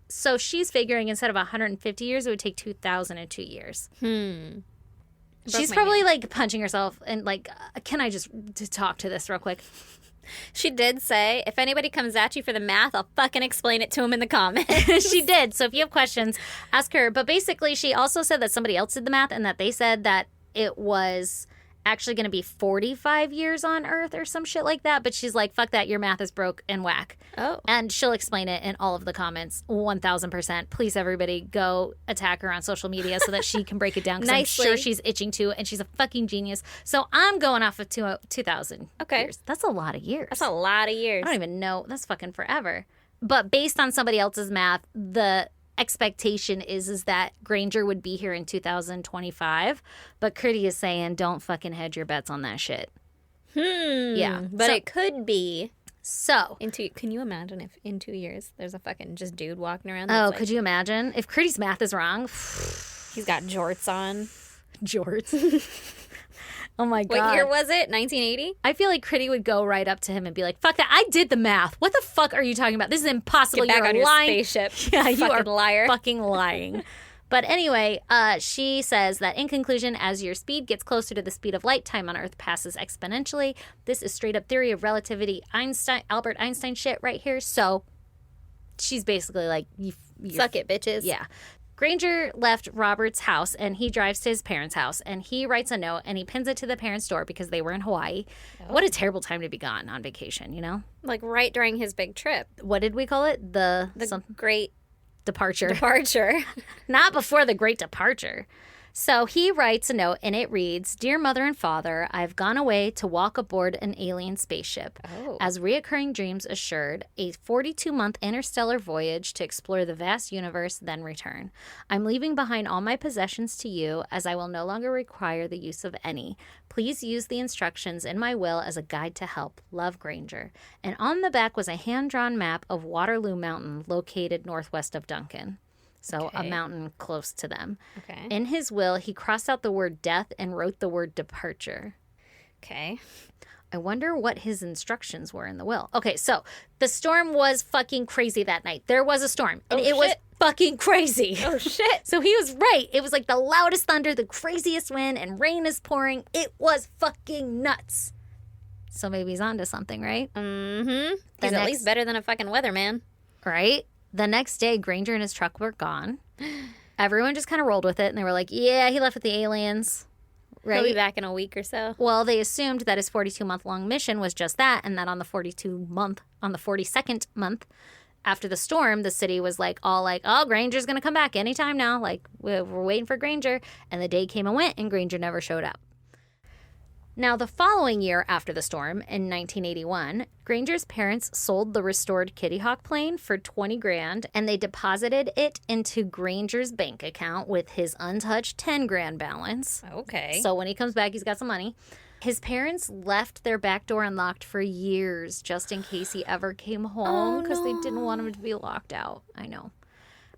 So she's figuring instead of 150 years, it would take 2002 years. She's probably like punching herself and like, can I just talk to this real quick? She did say, if anybody comes at you for the math, I'll fucking explain it to them in the comments. She did. So if you have questions, ask her. But basically, she also said that somebody else did the math and that they said that it was actually going to be 45 years on Earth or some shit like that. But she's like, fuck that. Your math is broke and whack. Oh. And she'll explain it in all of the comments 1,000%. Please, everybody, go attack her on social media so that she can break it down. Because I'm sure she's itching to, and she's a fucking genius. So I'm going off of 2,000 years. That's a lot of years. That's a lot of years. I don't even know. That's fucking forever. But based on somebody else's math, the expectation is that Granger would be here in 2025. But Critty is saying, don't fucking hedge your bets on that shit. Yeah. But it could be. So. Can you imagine if in 2 years there's a fucking just dude walking around? Oh, like, could you imagine? If Critty's math is wrong. He's got jorts on. Jorts. Oh my God. What year was it? 1980? I feel like Critty would go right up to him and be like, fuck that. I did the math. What the fuck are you talking about? This is impossible. Get back You're on your lying. spaceship. Yeah, you are liar. fucking lying. But anyway, she says that in conclusion, as your speed gets closer to the speed of light, time on Earth passes exponentially. This is straight up theory of relativity, Albert Einstein shit right here. So she's basically like, suck it, bitches. Yeah. Granger left Robert's house and he drives to his parents' house and he writes a note and he pins it to the parents' door because they were in Hawaii. Oh. What a terrible time to be gone on vacation, you know? Like right during his big trip. What did we call it? The Great Departure. Departure. Not before the Great Departure. So he writes a note, and it reads, Dear Mother and Father, I've gone away to walk aboard an alien spaceship. Oh. As reoccurring dreams assured, a 42-month interstellar voyage to explore the vast universe, then return. I'm leaving behind all my possessions to you, as I will no longer require the use of any. Please use the instructions in my will as a guide to help. Love, Granger. And on the back was a hand-drawn map of Waterloo Mountain, located northwest of Duncan. So a mountain close to them. Okay. In his will, he crossed out the word death and wrote the word departure. Okay. I wonder what his instructions were in the will. Okay, so the storm was fucking crazy that night. There was a storm, and it was fucking crazy. Oh, shit. So he was right. It was like the loudest thunder, the craziest wind, and rain is pouring. It was fucking nuts. So maybe he's onto something, right? Mm-hmm. He's at least better than a fucking weatherman. Right? The next day, Granger and his truck were gone. Everyone just kind of rolled with it, and they were like, yeah, he left with the aliens. Right? He'll be back in a week or so. Well, they assumed that his 42-month-long mission was just that, and that on the 42nd month after the storm, the city was like, all like, oh, Granger's going to come back anytime now. Like, we're waiting for Granger. And the day came and went, and Granger never showed up. Now, the following year after the storm, in 1981, Granger's parents sold the restored Kitty Hawk plane for $20,000, and they deposited it into Granger's bank account with his untouched $10,000 balance. Okay. So when he comes back, he's got some money. His parents left their back door unlocked for years, just in case he ever came home, because they didn't want him to be locked out. I know.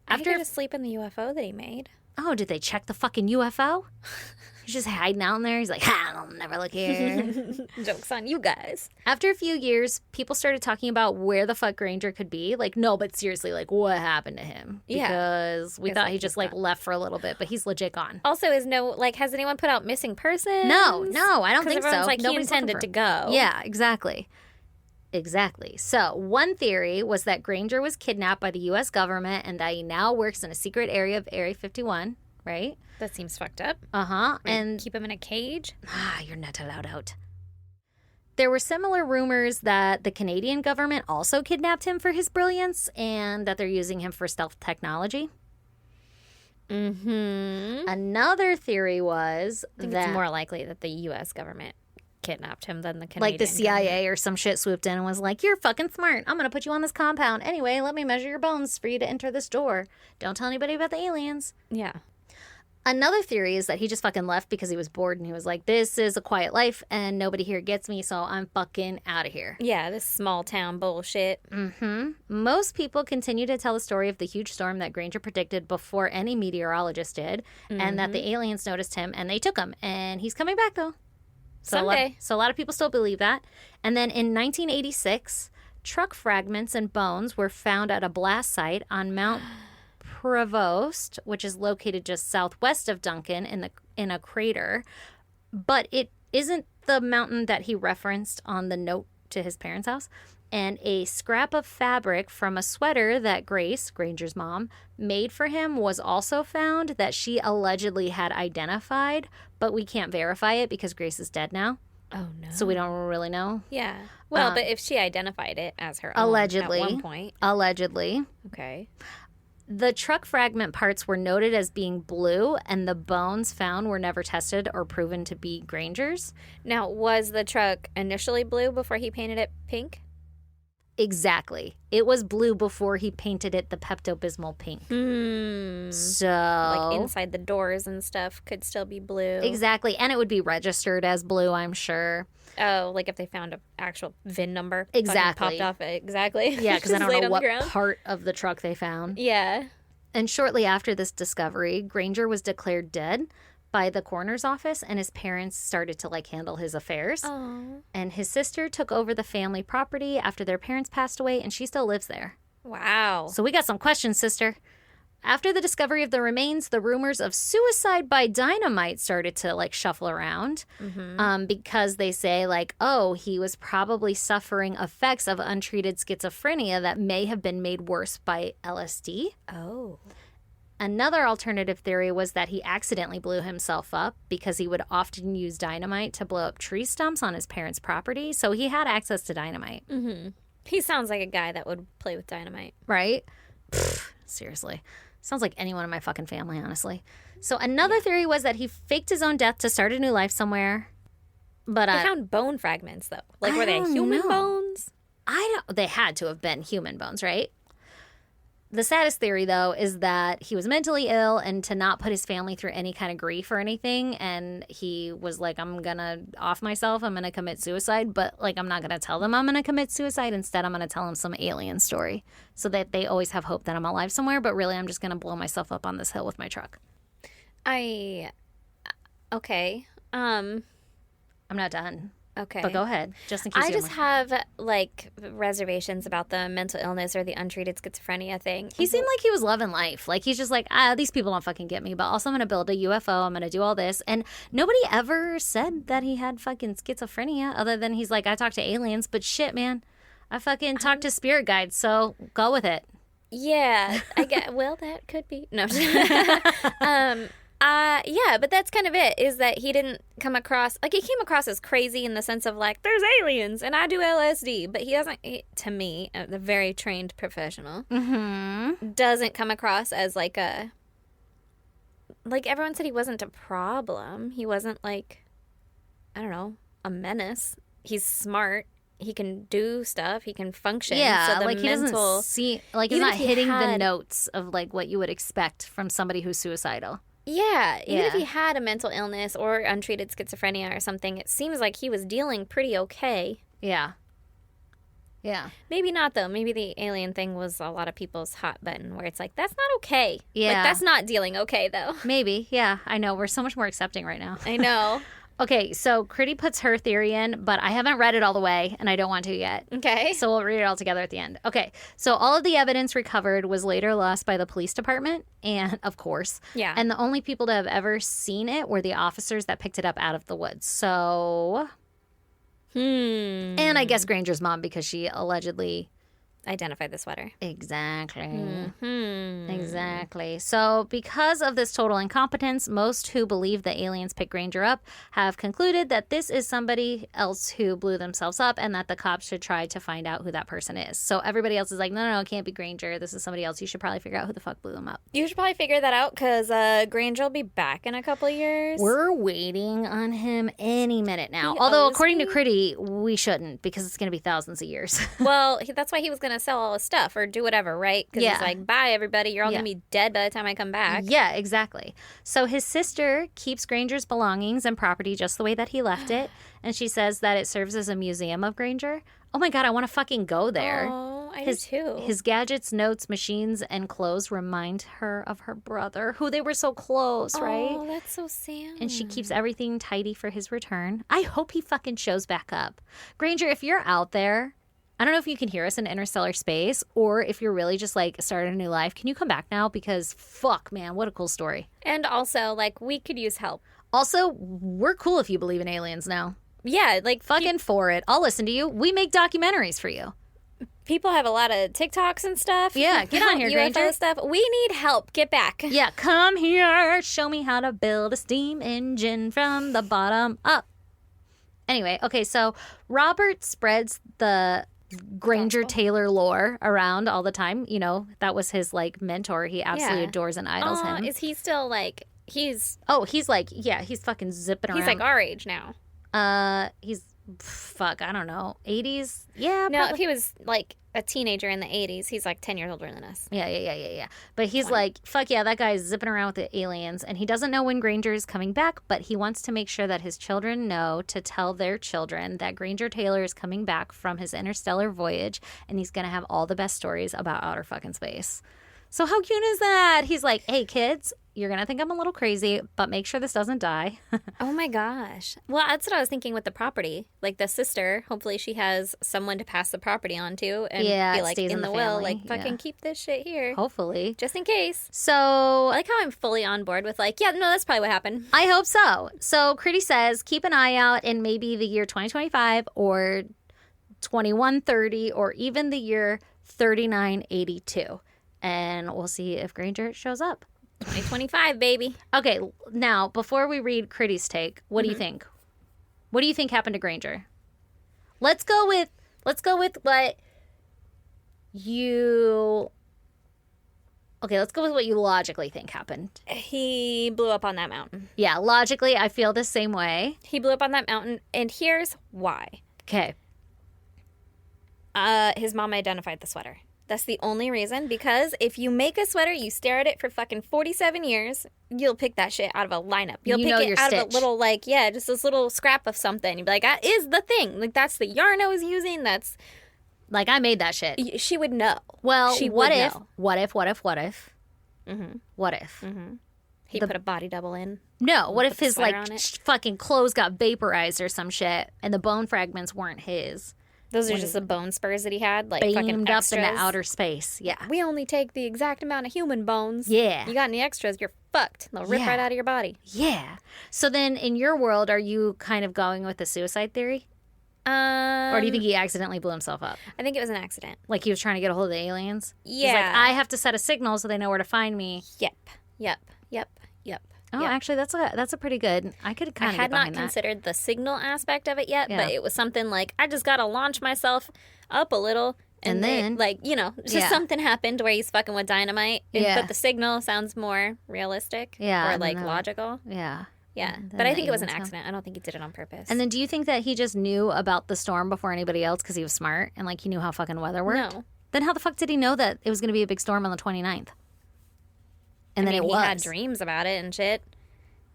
After to sleep in the UFO that he made. Oh, did they check the fucking UFO? He's just hiding out in there. He's like, I'll never look here. Joke's on you guys. After a few years, people started talking about where the fuck Granger could be. Like, no, but seriously, like, what happened to him? Because we thought he just, like, left for a little bit, but he's legit gone. Also, has anyone put out missing persons? No, I don't think so. Like, he intended to go. Yeah, exactly. So, one theory was that Granger was kidnapped by the U.S. government and that he now works in a secret area of Area 51, right? That seems fucked up. Uh-huh. And keep him in a cage? You're not allowed out. There were similar rumors that the Canadian government also kidnapped him for his brilliance and that they're using him for stealth technology. Mm-hmm. Another theory was that it's more likely that the U.S. government kidnapped him than the Canadian like the CIA government. Or some shit swooped in and was like, you're fucking smart. I'm going to put you on this compound. Anyway, let me measure your bones for you to enter this door. Don't tell anybody about the aliens. Yeah. Another theory is that he just fucking left because he was bored and he was like, this is a quiet life and nobody here gets me, so I'm fucking out of here. Yeah, this small town bullshit. Mm-hmm. Most people continue to tell the story of the huge storm that Granger predicted before any meteorologist did, and that the aliens noticed him and they took him. And he's coming back, though. Someday. So a lot of people still believe that. And then in 1986, truck fragments and bones were found at a blast site on Mount Prevost, which is located just southwest of Duncan in a crater. But it isn't the mountain that he referenced on the note to his parents' house. And a scrap of fabric from a sweater that Grace, Granger's mom, made for him was also found that she allegedly had identified, but we can't verify it because Grace is dead now. Oh, no. So we don't really know. Yeah. Well, but if she identified it as her own allegedly, at one point. Allegedly. Okay. The truck fragment parts were noted as being blue, and the bones found were never tested or proven to be Granger's. Now, was the truck initially blue before he painted it pink? Exactly. It was blue before he painted it the Pepto-Bismol pink. So... like inside the doors and stuff could still be blue. Exactly. And it would be registered as blue, I'm sure. Oh, like if they found an actual VIN number. Exactly. Popped off it. Exactly. Yeah, because I don't know what part of the truck they found. Yeah. And shortly after this discovery, Granger was declared dead by the coroner's office, and his parents started to handle his affairs. Aww. And his sister took over the family property after their parents passed away, and she still lives there. Wow. So we got some questions, sister. After the discovery of the remains, the rumors of suicide by dynamite started to shuffle around, because they say oh, he was probably suffering effects of untreated schizophrenia that may have been made worse by LSD. Oh. Another alternative theory was that he accidentally blew himself up because he would often use dynamite to blow up tree stumps on his parents' property. So he had access to dynamite. Mm-hmm. He sounds like a guy that would play with dynamite. Right? Seriously. Sounds like anyone in my fucking family, honestly. So another theory was that he faked his own death to start a new life somewhere. But they found bone fragments, though. Like, were they human bones? They had to have been human bones, right? The saddest theory, though, is that he was mentally ill and to not put his family through any kind of grief or anything. And he was like, I'm going to off myself. I'm going to commit suicide. But, like, I'm not going to tell them I'm going to commit suicide. Instead, I'm going to tell them some alien story so that they always have hope that I'm alive somewhere. But really, I'm just going to blow myself up on this hill with my truck. Okay. I'm not done. Okay. But go ahead, just in case I just have, like, reservations about the mental illness or the untreated schizophrenia thing. He seemed like he was loving life. Like, he's just like, these people don't fucking get me, but also I'm going to build a UFO. I'm going to do all this. And nobody ever said that he had fucking schizophrenia other than he's like, I talk to aliens, but shit, man. I fucking talk to spirit guides, so go with it. Yeah, I get. Well, that could be. No. Yeah, but that's kind of it, is that he didn't come across, like, he came across as crazy in the sense of, like, there's aliens and I do LSD, but he doesn't, to me, the very trained professional, doesn't come across as, like, everyone said he wasn't a problem. He wasn't, like, I don't know, a menace. He's smart. He can do stuff. He can function. Yeah, so the like, he doesn't see, like, he's not hitting the notes of, like, what you would expect from somebody who's suicidal. Yeah, even if he had a mental illness or untreated schizophrenia or something, it seems like he was dealing pretty okay. Yeah. Yeah. Maybe not, though. Maybe the alien thing was a lot of people's hot button where it's like, that's not okay. Yeah. Like, that's not dealing okay, though. Maybe. Yeah, I know. We're so much more accepting right now. I know. Okay, so Critty puts her theory in, but I haven't read it all the way, and I don't want to yet. Okay. So we'll read it all together at the end. Okay, so all of the evidence recovered was later lost by the police department, and of course. Yeah. And the only people to have ever seen it were the officers that picked it up out of the woods. So. And I guess Granger's mom, because she allegedly identified the sweater. Exactly. Exactly. So because of this total incompetence, most who believe the aliens picked Granger up have concluded that this is somebody else who blew themselves up and that the cops should try to find out who that person is. So everybody else is like, no, it can't be Granger. This is somebody else. You should probably figure out who the fuck blew them up. You should probably figure that out because Granger will be back in a couple of years. We're waiting on him any minute now. Although according to Critty, we shouldn't because it's going to be thousands of years. Well, that's why he was going to sell all his stuff or do whatever, right? Because he's like, bye, everybody. You're all going to be dead by the time I come back. Yeah, exactly. So his sister keeps Granger's belongings and property just the way that he left it. And she says that it serves as a museum of Granger. Oh my God, I want to fucking go there. Oh, I do too. His gadgets, notes, machines, and clothes remind her of her brother, who they were so close, right? Oh, that's so sad. And she keeps everything tidy for his return. I hope he fucking shows back up. Granger, if you're out there, I don't know if you can hear us in interstellar space or if you're really just like starting a new life. Can you come back now? Because fuck, man, what a cool story. And also, like, we could use help. Also, we're cool if you believe in aliens now. Yeah, like fucking for it. I'll listen to you. We make documentaries for you. People have a lot of TikToks and stuff. Yeah, get on here, Granger. UFO stuff. We need help. Get back. Yeah, come here. Show me how to build a steam engine from the bottom up. Anyway, okay, so Robert spreads the Granger Taylor lore around all the time. You know, that was his like mentor. He absolutely adores and idols him. Is he still like he's like, yeah, he's fucking zipping around. He's like our age now. He's fuck, I don't know, 80s. Yeah, no, if he was like a teenager in the 80s, he's like 10 years older than us. Yeah. But he's like, fuck yeah, that guy's zipping around with the aliens, and he doesn't know when Granger is coming back, but he wants to make sure that his children know to tell their children that Granger Taylor is coming back from his interstellar voyage, and he's gonna have all the best stories about outer fucking space. So how cute is that? He's like, hey kids, you're going to think I'm a little crazy, but make sure this doesn't die. Oh my gosh. Well, that's what I was thinking with the property. Like the sister, hopefully she has someone to pass the property on to and be like in the will, like fucking keep this shit here. Hopefully. Just in case. So I like how I'm fully on board with like, yeah, no, that's probably what happened. I hope so. So Critty says, keep an eye out in maybe the year 2025 or 2130 or even the year 3982. And we'll see if Granger shows up. 2025, baby. Okay, now, before we read Critty's take, what do you think? What do you think happened to Granger? Let's go with what you Okay, let's go with what you logically think happened. He blew up on that mountain. Yeah, logically, I feel the same way. He blew up on that mountain, and here's why. Okay. His mom identified the sweater. That's the only reason, because if you make a sweater, you stare at it for fucking 47 years, you'll pick that shit out of a lineup. You'll pick it out of a little, like, just this little scrap of something. You'd be like, that is the thing. Like, that's the yarn I was using. That's... Like, I made that shit. She would know. Well, she what if? Know. What if? Mm-hmm. What if? Mm-hmm. He put a body double in. No, what if his, like, fucking clothes got vaporized or some shit, and the bone fragments weren't his? Those are just the bone spurs that he had, like beamed fucking extras. up into outer space. Yeah. We only take the exact amount of human bones. Yeah. You got any extras, you're fucked. They'll rip right out of your body. Yeah. So then in your world, are you kind of going with the suicide theory? Or do you think he accidentally blew himself up? I think it was an accident. Like he was trying to get a hold of the aliens? Yeah. He's like, I have to set a signal so they know where to find me. Yep. Oh, actually, that's a pretty good. I could kind of get behind that. I had not considered the signal aspect of it yet, but it was something like, I just got to launch myself up a little. And then, like, just something happened where he's fucking with dynamite. But the signal sounds more realistic. Yeah. Or, like, logical. Yeah. Yeah. But I think it was an accident. I don't think he did it on purpose. And then do you think that he just knew about the storm before anybody else because he was smart and, like, he knew how fucking weather worked? No. Then how the fuck did he know that it was going to be a big storm on the 29th? And then he had dreams about it and shit.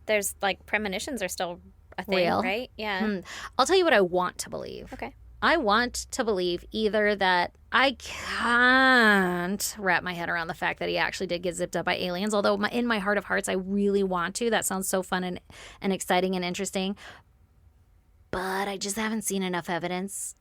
There's, like, premonitions are still a thing, real, right? Yeah. I'll tell you what I want to believe. Okay. I want to believe either that I can't wrap my head around the fact that he actually did get zipped up by aliens, although in my heart of hearts, I really want to. That sounds so fun and exciting and interesting. But I just haven't seen enough evidence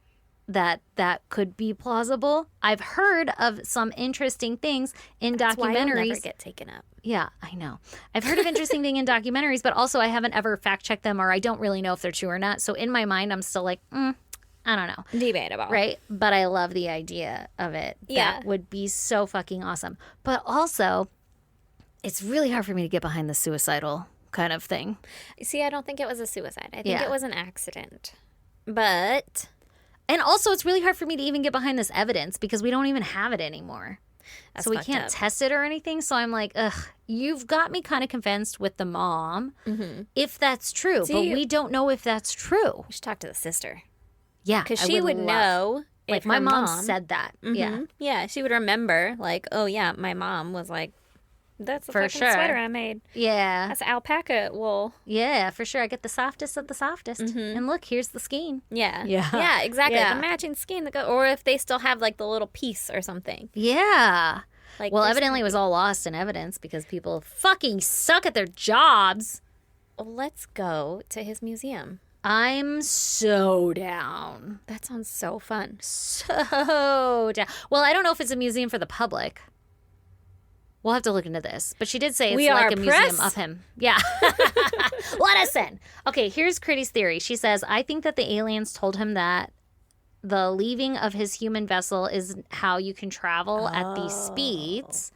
that could be plausible. I've heard of some interesting things in That's documentaries. Why you'll never get taken up. Yeah, I know. I've heard of interesting things in documentaries, but also I haven't ever fact-checked them, or I don't really know if they're true or not. So in my mind, I'm still like, I don't know. Debatable. Right? But I love the idea of it. Yeah. That would be so fucking awesome. But also, it's really hard for me to get behind the suicidal kind of thing. See, I don't think it was a suicide. I think it was an accident. But... And also, it's really hard for me to even get behind this evidence because we don't even have it anymore. That's so we can't test it or anything. So I'm like, ugh, you've got me kind of convinced with the mom, if that's true. But we don't know if that's true. We should talk to the sister. Yeah. Because she would know. Like, my mom said that. Yeah. Yeah, she would remember, like, oh, yeah, my mom was like, that's a fucking sweater I made. Yeah. That's alpaca wool. Yeah, for sure. I get the softest of the softest. And look, here's the skein. Yeah. Yeah. Yeah, exactly. Yeah. The matching skein. Or if they still have, like, the little piece or something. Yeah. Like, well, evidently it was all lost in evidence because people fucking suck at their jobs. Well, let's go to his museum. I'm so down. That sounds so fun. So down. Well, I don't know if it's a museum for the public. We'll have to look into this. But she did say it's like a museum of him. Yeah. Let us in. Okay, here's Critty's theory. She says, I think that the aliens told him that the leaving of his human vessel is how you can travel at these speeds.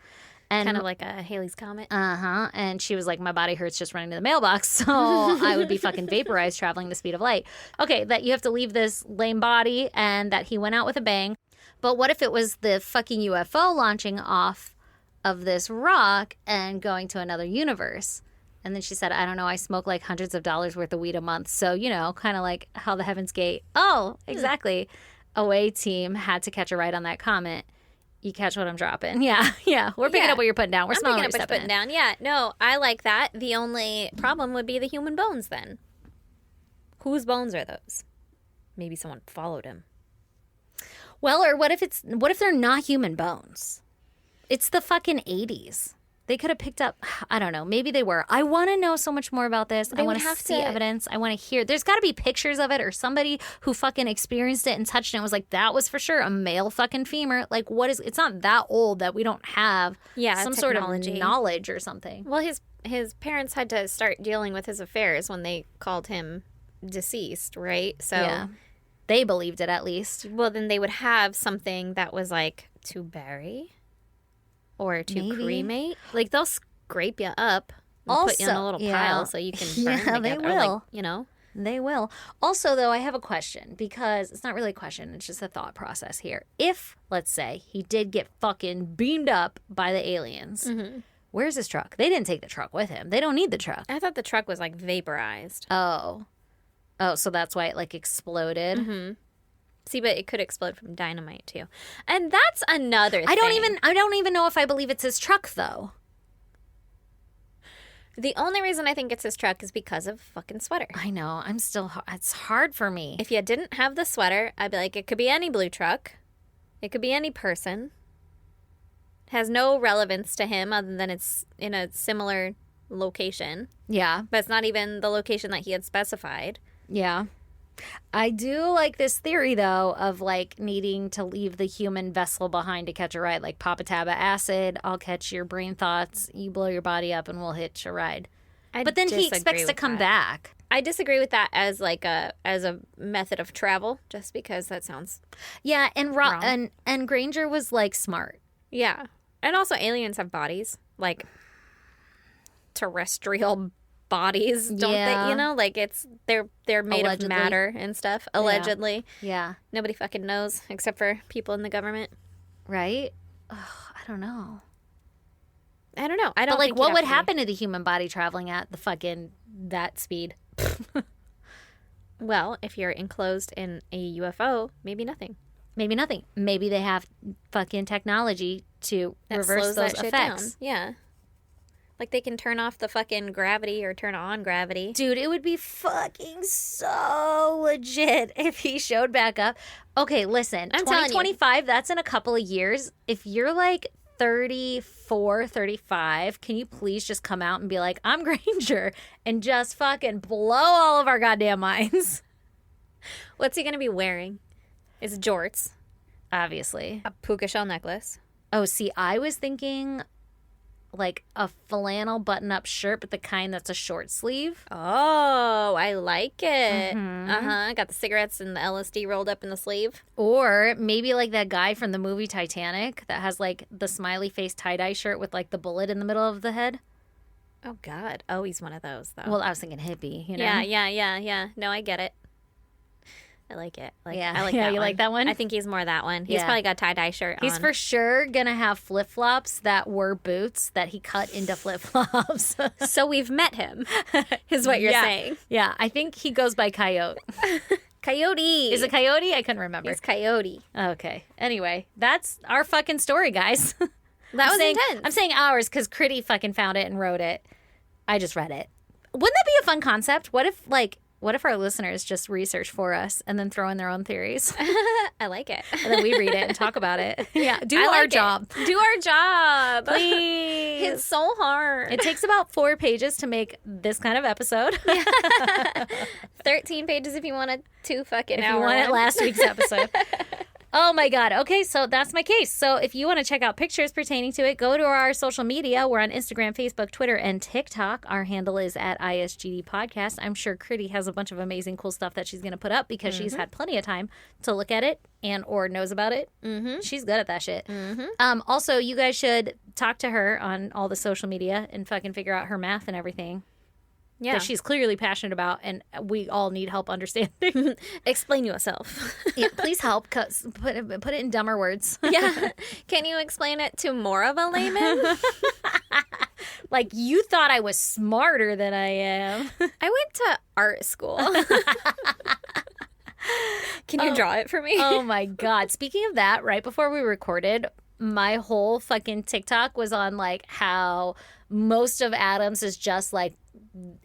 And kind of like a Halley's Comet. Uh-huh. And she was like, my body hurts just running to the mailbox, so I would be fucking vaporized traveling the speed of light. Okay, that you have to leave this lame body and that he went out with a bang. But what if it was the fucking UFO launching off of this rock and going to another universe? And then she said, I don't know, I smoke like hundreds of dollars worth of weed a month. So, kind of like how the Heaven's Gate. Oh, exactly. Away team had to catch a ride on that comment. You catch what I'm dropping. Yeah. We're picking up what you're putting down. We're smelling what you're putting down. Yeah, no, I like that. The only problem would be the human bones then. Whose bones are those? Maybe someone followed him. Well, or what if they're not human bones? It's the fucking 80s. They could have picked up, I don't know, maybe they were. I want to know so much more about this. I want to see evidence. I want to hear. There's got to be pictures of it or somebody who fucking experienced it and touched it and was like, that was for sure a male fucking femur. Like, it's not that old that we don't have some sort of knowledge or something. Well, his parents had to start dealing with his affairs when they called him deceased, right? So yeah. They believed it at least. Well, then they would have something that was like to bury. Or to cremate. Like, they'll scrape you up and put you in a little pile so you can burn together. They will. Like, They will. Also, though, I have a question because it's not really a question. It's just a thought process here. If, let's say, he did get fucking beamed up by the aliens, where's his truck? They didn't take the truck with him. They don't need the truck. I thought the truck was like vaporized. Oh, so that's why it like exploded. Mm-hmm. See, but it could explode from dynamite too, and that's another thing. I don't even know if I believe it's his truck though. The only reason I think it's his truck is because of fucking sweater. I know. It's hard for me. If you didn't have the sweater, I'd be like, it could be any blue truck. It could be any person. It has no relevance to him other than it's in a similar location. Yeah. But it's not even the location that he had specified. Yeah. I do like this theory, though, of like needing to leave the human vessel behind to catch a ride. Like Papa Taba acid, I'll catch your brain thoughts, you blow your body up, and we'll hitch a ride. But then he expects to come back. I disagree with that as like a method of travel, just because that sounds wrong. And Granger was like smart. Yeah, and also aliens have bodies, like terrestrial bodies, don't they? You know, like they're made Allegedly. of matter and stuff. Allegedly, yeah. Nobody fucking knows except for people in the government, right? I don't know. I don't know. But like, what would happen to the human body traveling at the fucking that speed? Well, if you're enclosed in a UFO, maybe nothing. Maybe nothing. Maybe they have fucking technology to reverse those effects. Down. Yeah. Like they can turn off the fucking gravity or turn on gravity. Dude, it would be fucking so legit if he showed back up. Okay, listen. I'm 2025, that's in a couple of years. If you're like 34, 35, can you please just come out and be like, I'm Granger, and just fucking blow all of our goddamn minds? What's he going to be wearing? It's jorts. Obviously. A puka shell necklace. Oh, see, I was thinking like a flannel button-up shirt, but the kind that's a short sleeve. Oh, I like it. Mm-hmm. Got the cigarettes and the LSD rolled up in the sleeve. Or maybe like that guy from the movie Titanic that has like the smiley face tie-dye shirt with like the bullet in the middle of the head. Oh, God. Oh, he's one of those, though. Well, I was thinking hippie, you know? Yeah. No, I get it. I like it. I like that you one. Like that one? I think he's more that one. He's probably got a tie-dye shirt on. He's for sure going to have flip-flops that were boots that he cut into flip-flops. So we've met him, is what you're saying. Yeah, I think he goes by Coyote. Coyote. Is it Coyote? I couldn't remember. He's Coyote. Okay. Anyway, that's our fucking story, guys. That was intense. I'm saying ours because Critty fucking found it and wrote it. I just read it. Wouldn't that be a fun concept? What if our listeners just research for us and then throw in their own theories? I like it. And then we read it and talk about it. Yeah, do our job. Do our job. Please. It's so hard. It takes about 4 pages to make this kind of episode. 13 pages if you want a 2 fucking if hour you wanted last week's episode. Oh my God. Okay, so that's my case. So if you want to check out pictures pertaining to it, go to our social media. We're on Instagram, Facebook, Twitter, and TikTok. Our handle is at ISGD Podcast. I'm sure Critty has a bunch of amazing cool stuff that she's going to put up because she's had plenty of time to look at it and or knows about it. Mm-hmm. She's good at that shit. Mm-hmm. Also, you guys should talk to her on all the social media and fucking figure out her math and everything. Yeah. That she's clearly passionate about, and we all need help understanding. Explain yourself. Yeah, please help. Cause put it in dumber words. Yeah. Can you explain it to more of a layman? Like, you thought I was smarter than I am. I went to art school. Can you draw it for me? Oh, my God. Speaking of that, right before we recorded, my whole fucking TikTok was on, like, how most of atoms is just, like,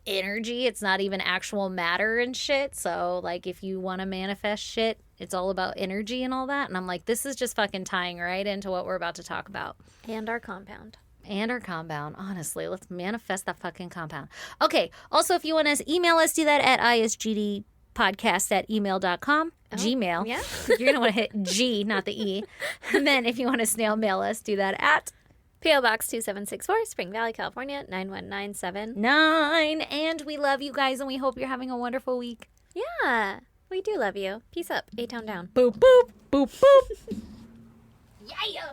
energy. It's not even actual matter and shit. So, like, if you want to manifest shit, it's all about energy and all that. And I'm like, this is just fucking tying right into what we're about to talk about. And our compound. And our compound. Honestly, let's manifest that fucking compound. Okay. Also, if you want to email us, do that at isgdpodcast@email.com. Gmail. Yeah. You're going to want to hit G, not the E. And then if you want to snail mail us, do that at P.O. Box 2764, Spring Valley, California, 91979. And we love you guys, and we hope you're having a wonderful week. Yeah, we do love you. Peace up. A-Town down. Boop, boop, boop, boop. Yeah.